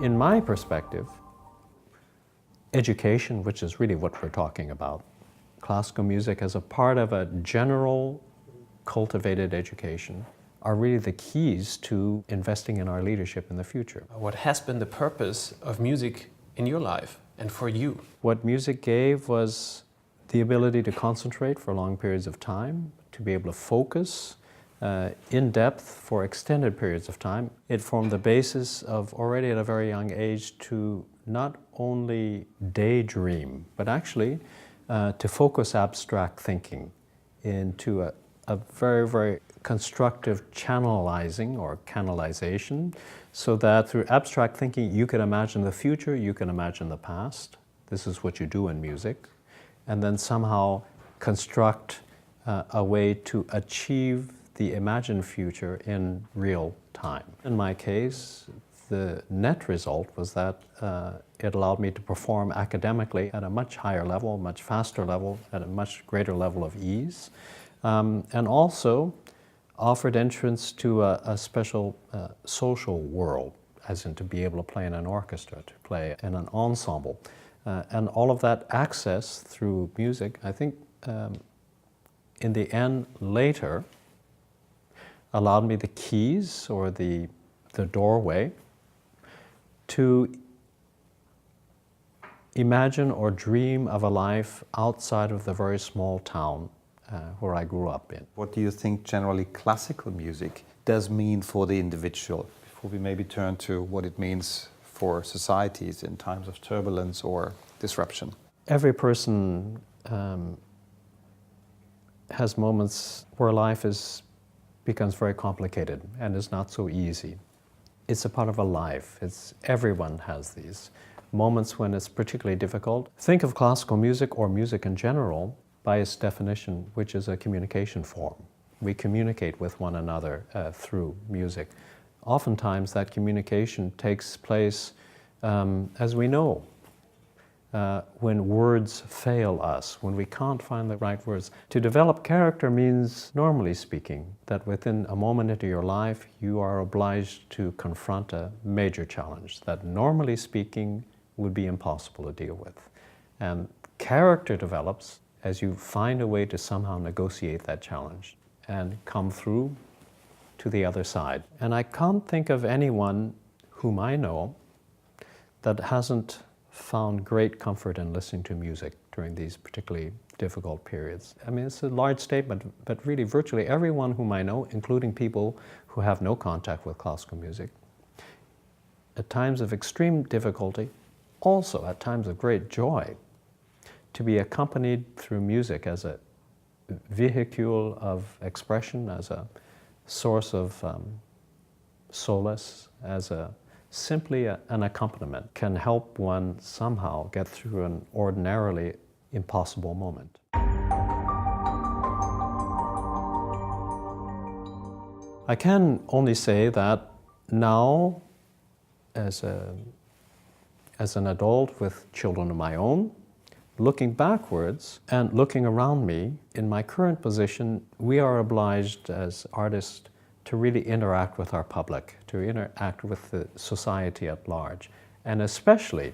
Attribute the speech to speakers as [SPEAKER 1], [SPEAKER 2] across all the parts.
[SPEAKER 1] In my perspective, education, which is really what we're talking about, classical music as a part of a general cultivated education, are really the keys to investing in our leadership in the future.
[SPEAKER 2] What has been the purpose of music in your life and for you?
[SPEAKER 1] What music gave was the ability to concentrate for long periods of time, to be able to focus in depth for extended periods of time. It formed the basis of, already at a very young age, to not only daydream, but actually to focus abstract thinking into a very, very constructive channelizing or canalization, so that through abstract thinking you can imagine the future, you can imagine the past. This is what you do in music. And then somehow construct a way to achieve the imagined future in real time. In my case, the net result was that it allowed me to perform academically at a much higher level, much faster level, at a much greater level of ease, and also offered entrance to a special social world, as in to be able to play in an orchestra, to play in an ensemble. And all of that access through music, I think, in the end, later, allowed me the keys or the doorway to imagine or dream of a life outside of the very small town where I grew up in.
[SPEAKER 3] What do you think generally classical music does mean for the individual? Before we maybe turn to what it means for societies in times of turbulence or disruption.
[SPEAKER 1] Every person has moments where life becomes very complicated and is not so easy. It's a part of a life. Everyone has these moments when it's particularly difficult. Think of classical music or music in general by its definition, which is a communication form. We communicate with one another through music. Oftentimes that communication takes place, as we know, when words fail us, when we can't find the right words. To develop character means, normally speaking, that within a moment into your life, you are obliged to confront a major challenge that, normally speaking, would be impossible to deal with. And character develops as you find a way to somehow negotiate that challenge and come through to the other side. And I can't think of anyone whom I know that hasn't found great comfort in listening to music during these particularly difficult periods. I mean, it's a large statement, but really virtually everyone whom I know, including people who have no contact with classical music, at times of extreme difficulty, also at times of great joy, to be accompanied through music as a vehicle of expression, as a source of solace, as simply an accompaniment, can help one somehow get through an ordinarily impossible moment. I can only say that now, as an adult with children of my own, looking backwards and looking around me, in my current position, we are obliged as artists to really interact with our public, to interact with the society at large. And especially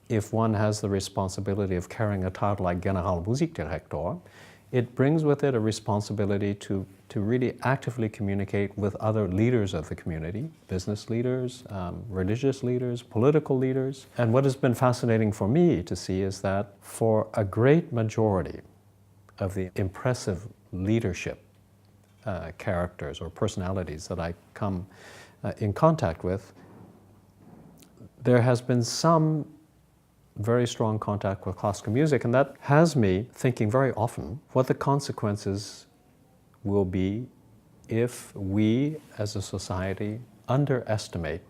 [SPEAKER 1] if one has the responsibility of carrying a title like Generalmusikdirektor, it brings with it a responsibility to really actively communicate with other leaders of the community, business leaders, religious leaders, political leaders. And what has been fascinating for me to see is that for a great majority of the impressive leadership characters or personalities that I come in contact with, there has been some very strong contact with classical music, and that has me thinking very often what the consequences will be if we as a society underestimate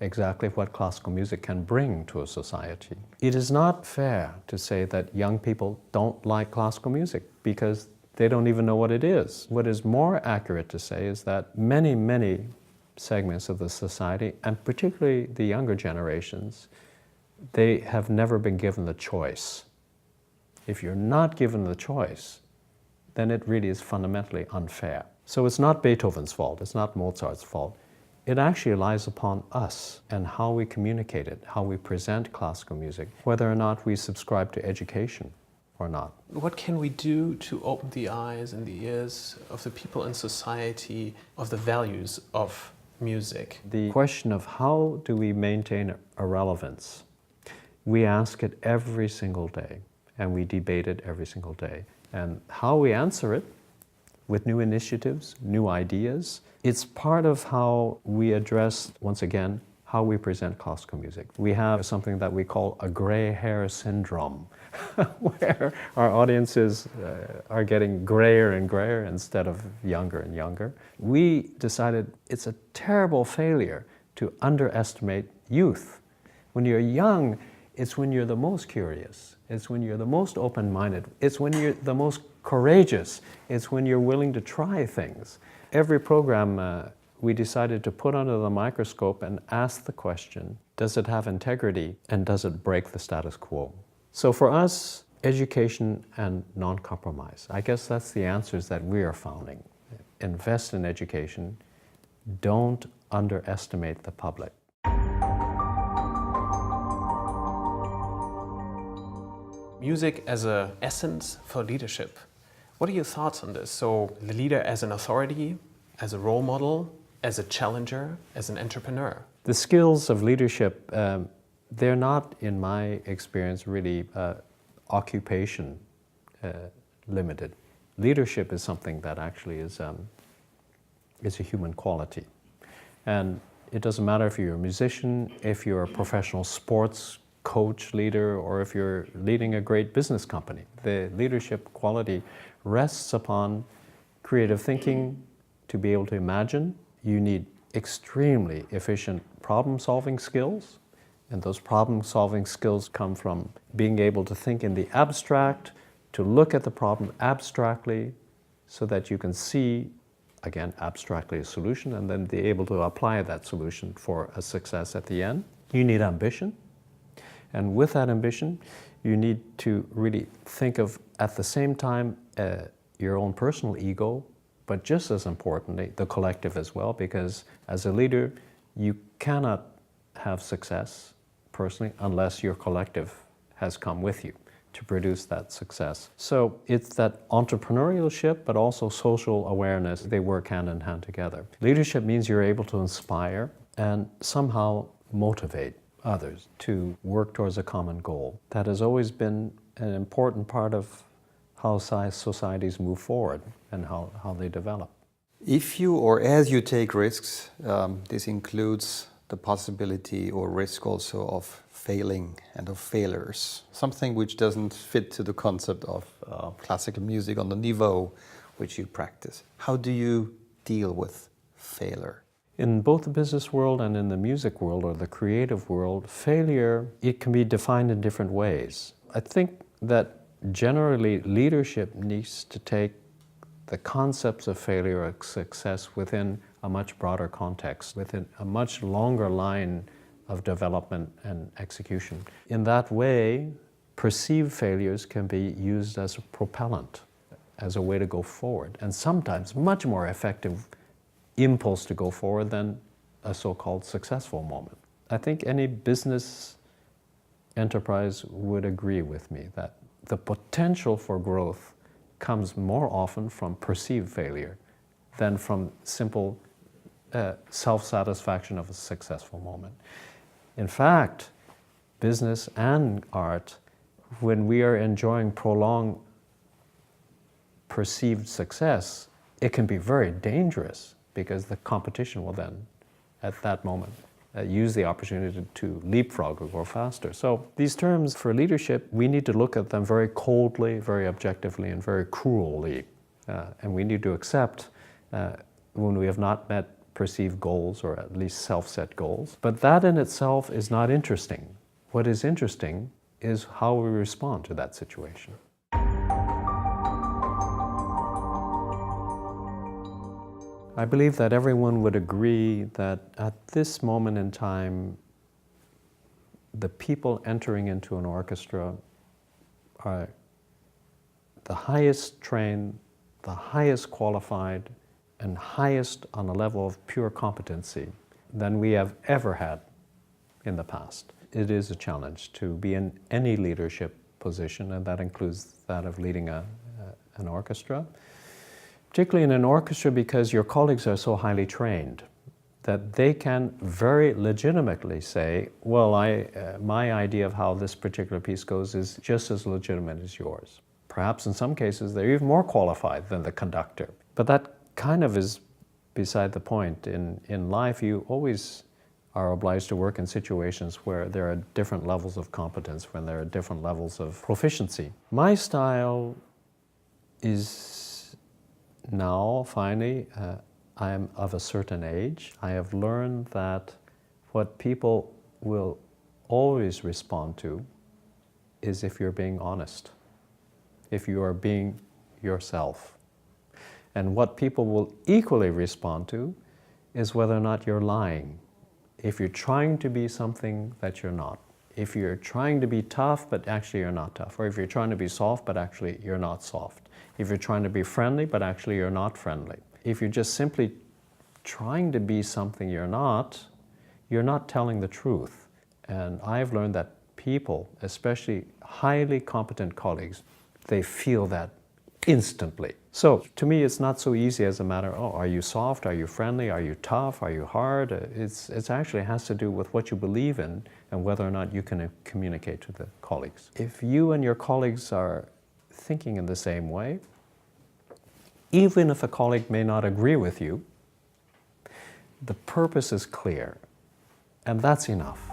[SPEAKER 1] exactly what classical music can bring to a society. It is not fair to say that young people don't like classical music because they don't even know what it is. What is more accurate to say is that many, many segments of the society, and particularly the younger generations, they have never been given the choice. If you're not given the choice, then it really is fundamentally unfair. So it's not Beethoven's fault, it's not Mozart's fault. It actually lies upon us and how we communicate it, how we present classical music, whether or not we subscribe to education or not.
[SPEAKER 2] What can we do to open the eyes and the ears of the people in society of the values of music?
[SPEAKER 1] The question of how do we maintain a relevance, we ask it every single day, and we debate it every single day. And how we answer it, with new initiatives, new ideas, it's part of how we address, once again, how we present classical music. We have something that we call a gray hair syndrome, where our audiences are getting grayer and grayer instead of younger and younger. We decided it's a terrible failure to underestimate youth. When you're young, it's when you're the most curious. It's when you're the most open-minded. It's when you're the most courageous. It's when you're willing to try things. Every program we decided to put under the microscope and ask the question, does it have integrity and does it break the status quo? So for us, education and non-compromise. I guess that's the answers that we are founding. Invest in education. Don't underestimate the public.
[SPEAKER 2] Music as an essence for leadership. What are your thoughts on this? So the leader as an authority, as a role model, as a challenger, as an entrepreneur.
[SPEAKER 1] The skills of leadership, they're not, in my experience, really occupation limited. Leadership is something that actually is a human quality. And it doesn't matter if you're a musician, if you're a professional sports coach, leader, or if you're leading a great business company. The leadership quality rests upon creative thinking to be able to imagine. You need extremely efficient problem-solving skills, and those problem-solving skills come from being able to think in the abstract, to look at the problem abstractly so that you can see, again, abstractly a solution, and then be able to apply that solution for a success at the end. You need ambition. And with that ambition, you need to really think of, at the same time, your own personal ego, but just as importantly, the collective as well, because as a leader, you cannot have success personally unless your collective has come with you to produce that success. So it's that entrepreneurship, but also social awareness. They work hand in hand together. Leadership means you're able to inspire and somehow motivate others to work towards a common goal. That has always been an important part of how societies move forward and how they develop.
[SPEAKER 3] If you or as you take risks, this includes the possibility or risk also of failing and of failures, something which doesn't fit to the concept of classical music on the niveau which you practice. How do you deal with failure?
[SPEAKER 1] In both the business world and in the music world or the creative world, failure, it can be defined in different ways. I think that generally leadership needs to take the concepts of failure or success within a much broader context, within a much longer line of development and execution. In that way, perceived failures can be used as a propellant, as a way to go forward, and sometimes much more effective impulse to go forward than a so-called successful moment. I think any business enterprise would agree with me that the potential for growth comes more often from perceived failure than from simple self-satisfaction of a successful moment. In fact, business and art, when we are enjoying prolonged perceived success, it can be very dangerous because the competition will then, at that moment, use the opportunity to leapfrog or go faster. So these terms for leadership, we need to look at them very coldly, very objectively, and very cruelly. And we need to accept when we have not met perceived goals, or at least self-set goals. But that in itself is not interesting. What is interesting is how we respond to that situation. I believe that everyone would agree that at this moment in time, the people entering into an orchestra are the highest trained, the highest qualified, and highest on a level of pure competency than we have ever had in the past. It is a challenge to be in any leadership position, and that includes that of leading an orchestra. Particularly in an orchestra, because your colleagues are so highly trained that they can very legitimately say, well, my idea of how this particular piece goes is just as legitimate as yours. Perhaps in some cases they're even more qualified than the conductor. But that kind of is beside the point. In life, you always are obliged to work in situations where there are different levels of competence, when there are different levels of proficiency. My style is now, finally, I am of a certain age. I have learned that what people will always respond to is if you're being honest, if you are being yourself. And what people will equally respond to is whether or not you're lying. If you're trying to be something that you're not. If you're trying to be tough, but actually you're not tough. Or if you're trying to be soft, but actually you're not soft. If you're trying to be friendly, but actually you're not friendly. If you're just simply trying to be something you're not telling the truth. And I've learned that people, especially highly competent colleagues, they feel that instantly. So to me, it's not so easy as a matter, oh, are you soft? Are you friendly? Are you tough? Are you hard? It actually has to do with what you believe in and whether or not you can communicate to the colleagues. If you and your colleagues are thinking in the same way, even if a colleague may not agree with you, the purpose is clear, and that's enough.